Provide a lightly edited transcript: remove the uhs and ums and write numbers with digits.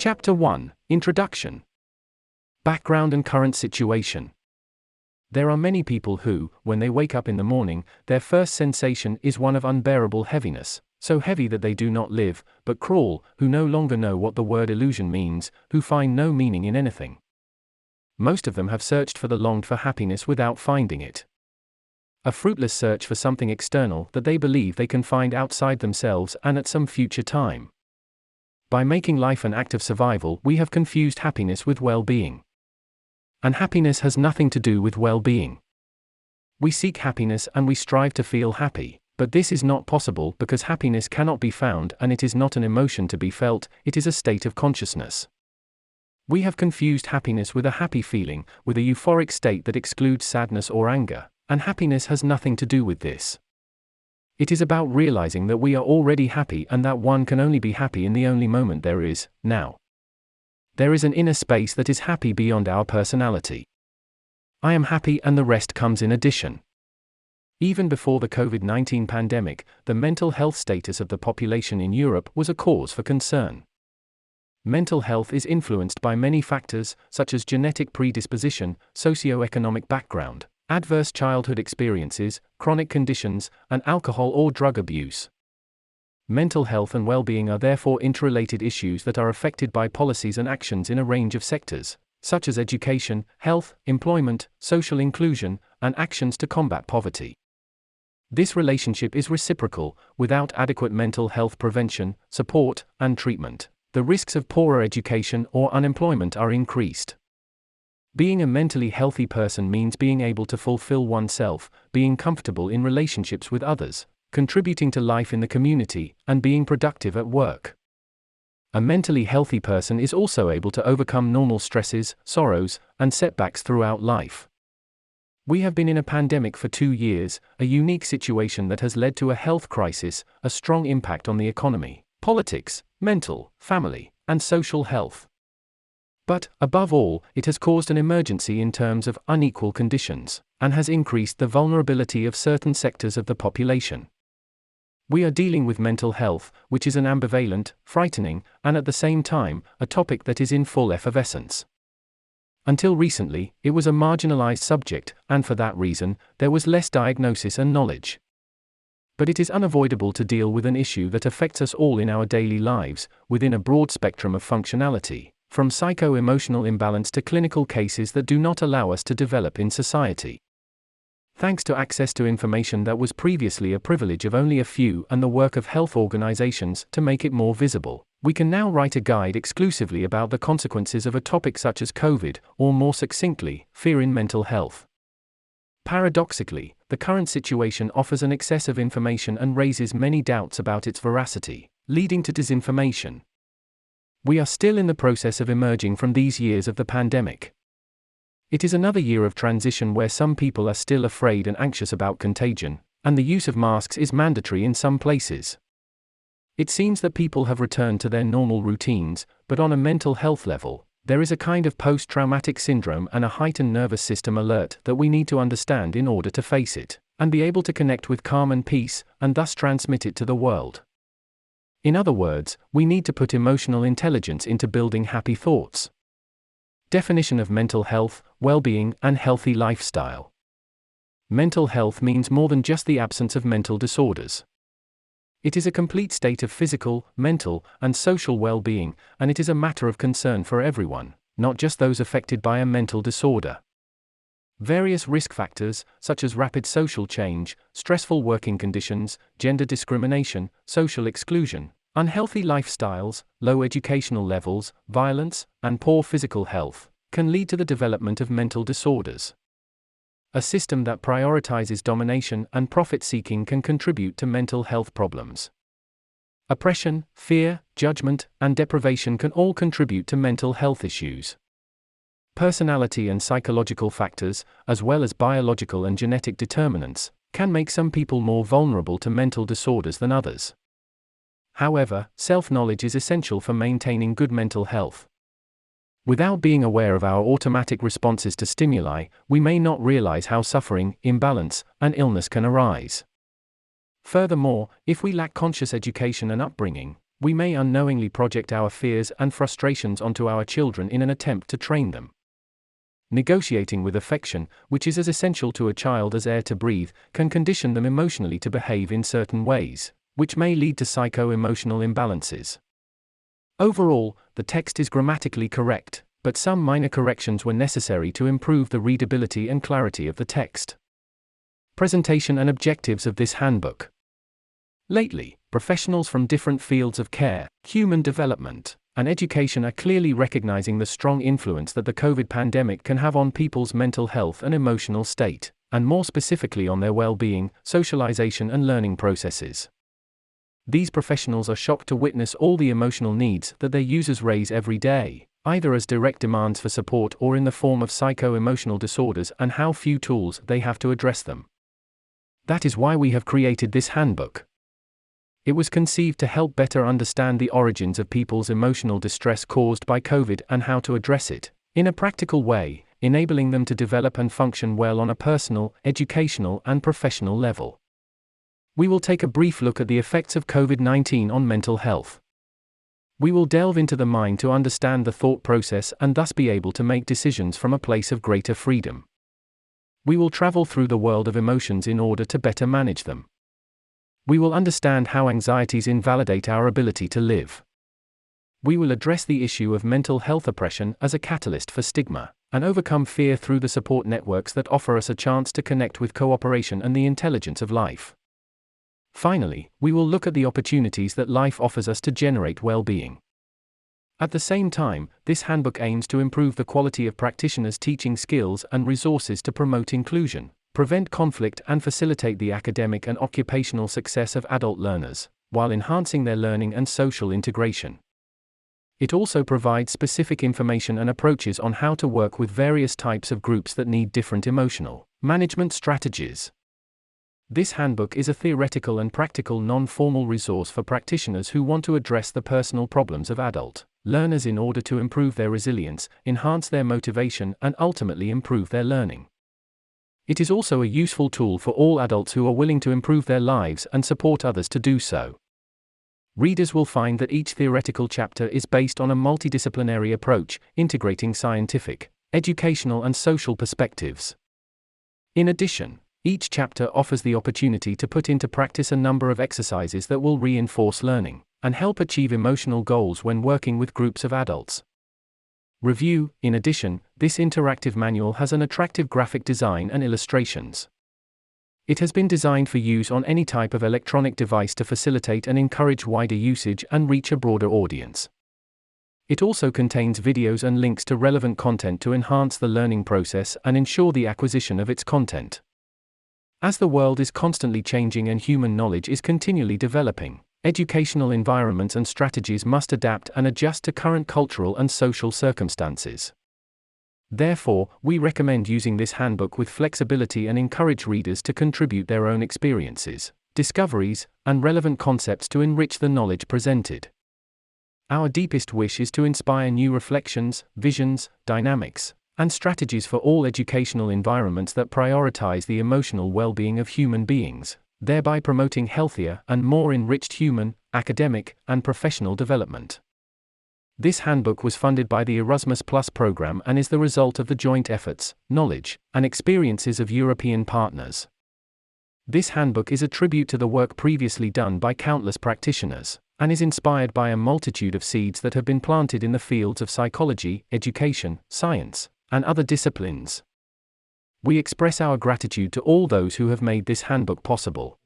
Chapter 1, Introduction. Background and current situation. There are many people who, when they wake up in the morning, their first sensation is one of unbearable heaviness, so heavy that they do not live, but crawl, who no longer know what the word illusion means, who find no meaning in anything. Most of them have searched for the longed-for happiness without finding it. A fruitless search for something external that they believe they can find outside themselves and at some future time. By making life an act of survival, we have confused happiness with well-being. And happiness has nothing to do with well-being. We seek happiness and we strive to feel happy, but this is not possible because happiness cannot be found and it is not an emotion to be felt, it is a state of consciousness. We have confused happiness with a happy feeling, with a euphoric state that excludes sadness or anger, and happiness has nothing to do with this. It is about realizing that we are already happy and that one can only be happy in the only moment there is, now. There is an inner space that is happy beyond our personality. I am happy and the rest comes in addition. Even before the COVID-19 pandemic, the mental health status of the population in Europe was a cause for concern. Mental health is influenced by many factors, such as genetic predisposition, socio-economic background, adverse childhood experiences, chronic conditions, and alcohol or drug abuse. Mental health and well-being are therefore interrelated issues that are affected by policies and actions in a range of sectors, such as education, health, employment, social inclusion, and actions to combat poverty. This relationship is reciprocal. Without adequate mental health prevention, support, and treatment, the risks of poorer education or unemployment are increased. Being a mentally healthy person means being able to fulfill oneself, being comfortable in relationships with others, contributing to life in the community, and being productive at work. A mentally healthy person is also able to overcome normal stresses, sorrows, and setbacks throughout life. We have been in a pandemic for 2 years, a unique situation that has led to a health crisis, a strong impact on the economy, politics, mental, family, and social health. But, above all, it has caused an emergency in terms of unequal conditions, and has increased the vulnerability of certain sectors of the population. We are dealing with mental health, which is an ambivalent, frightening, and at the same time, a topic that is in full effervescence. Until recently, it was a marginalized subject, and for that reason, there was less diagnosis and knowledge. But it is unavoidable to deal with an issue that affects us all in our daily lives, within a broad spectrum of functionality, from psycho-emotional imbalance to clinical cases that do not allow us to develop in society. Thanks to access to information that was previously a privilege of only a few and the work of health organizations to make it more visible, we can now write a guide exclusively about the consequences of a topic such as COVID, or more succinctly, fear in mental health. Paradoxically, the current situation offers an excess of information and raises many doubts about its veracity, leading to disinformation. We are still in the process of emerging from these years of the pandemic. It is another year of transition where some people are still afraid and anxious about contagion, and the use of masks is mandatory in some places. It seems that people have returned to their normal routines, but on a mental health level, there is a kind of post-traumatic syndrome and a heightened nervous system alert that we need to understand in order to face it, and be able to connect with calm and peace, and thus transmit it to the world. In other words, we need to put emotional intelligence into building happy thoughts. Definition of mental health, well-being, and healthy lifestyle. Mental health means more than just the absence of mental disorders. It is a complete state of physical, mental, and social well-being, and it is a matter of concern for everyone, not just those affected by a mental disorder. Various risk factors, such as rapid social change, stressful working conditions, gender discrimination, social exclusion, unhealthy lifestyles, low educational levels, violence, and poor physical health, can lead to the development of mental disorders. A system that prioritizes domination and profit-seeking can contribute to mental health problems. Oppression, fear, judgment, and deprivation can all contribute to mental health issues. Personality and psychological factors, as well as biological and genetic determinants, can make some people more vulnerable to mental disorders than others. However, self-knowledge is essential for maintaining good mental health. Without being aware of our automatic responses to stimuli, we may not realize how suffering, imbalance, and illness can arise. Furthermore, if we lack conscious education and upbringing, We may unknowingly project our fears and frustrations onto our children in an attempt to train them. Negotiating with affection, which is as essential to a child as air to breathe, can condition them emotionally to behave in certain ways, which may lead to psycho-emotional imbalances. Overall, the text is grammatically correct, but some minor corrections were necessary to improve the readability and clarity of the text. Presentation and objectives of this handbook. Lately, professionals from different fields of care, human development, and education are clearly recognizing the strong influence that the COVID pandemic can have on people's mental health and emotional state, and more specifically on their well-being, socialization and learning processes. These professionals are shocked to witness all the emotional needs that their users raise every day, either as direct demands for support or in the form of psycho-emotional disorders, and how few tools they have to address them. That is why we have created this handbook. It was conceived to help better understand the origins of people's emotional distress caused by COVID and how to address it, in a practical way, enabling them to develop and function well on a personal, educational, and professional level. We will take a brief look at the effects of COVID-19 on mental health. We will delve into the mind to understand the thought process and thus be able to make decisions from a place of greater freedom. We will travel through the world of emotions in order to better manage them. We will understand how anxieties invalidate our ability to live. We will address the issue of mental health oppression as a catalyst for stigma, and overcome fear through the support networks that offer us a chance to connect with cooperation and the intelligence of life. Finally, we will look at the opportunities that life offers us to generate well-being. At the same time, this handbook aims to improve the quality of practitioners' teaching skills and resources to promote inclusion, prevent conflict and facilitate the academic and occupational success of adult learners, while enhancing their learning and social integration. It also provides specific information and approaches on how to work with various types of groups that need different emotional management strategies. This handbook is a theoretical and practical non-formal resource for practitioners who want to address the personal problems of adult learners in order to improve their resilience, enhance their motivation, and ultimately improve their learning. It is also a useful tool for all adults who are willing to improve their lives and support others to do so. Readers will find that each theoretical chapter is based on a multidisciplinary approach, integrating scientific, educational, and social perspectives. In addition, each chapter offers the opportunity to put into practice a number of exercises that will reinforce learning and help achieve emotional goals when working with groups of adults. Review. In addition, this interactive manual has an attractive graphic design and illustrations. It has been designed for use on any type of electronic device to facilitate and encourage wider usage and reach a broader audience. It also contains videos and links to relevant content to enhance the learning process and ensure the acquisition of its content. As the world is constantly changing and human knowledge is continually developing, educational environments and strategies must adapt and adjust to current cultural and social circumstances. Therefore, we recommend using this handbook with flexibility and encourage readers to contribute their own experiences, discoveries, and relevant concepts to enrich the knowledge presented. Our deepest wish is to inspire new reflections, visions, dynamics, and strategies for all educational environments that prioritize the emotional well-being of human beings, thereby promoting healthier and more enriched human, academic, and professional development. This handbook was funded by the Erasmus Plus program and is the result of the joint efforts, knowledge, and experiences of European partners. This handbook is a tribute to the work previously done by countless practitioners, and is inspired by a multitude of seeds that have been planted in the fields of psychology, education, science, and other disciplines. We express our gratitude to all those who have made this handbook possible.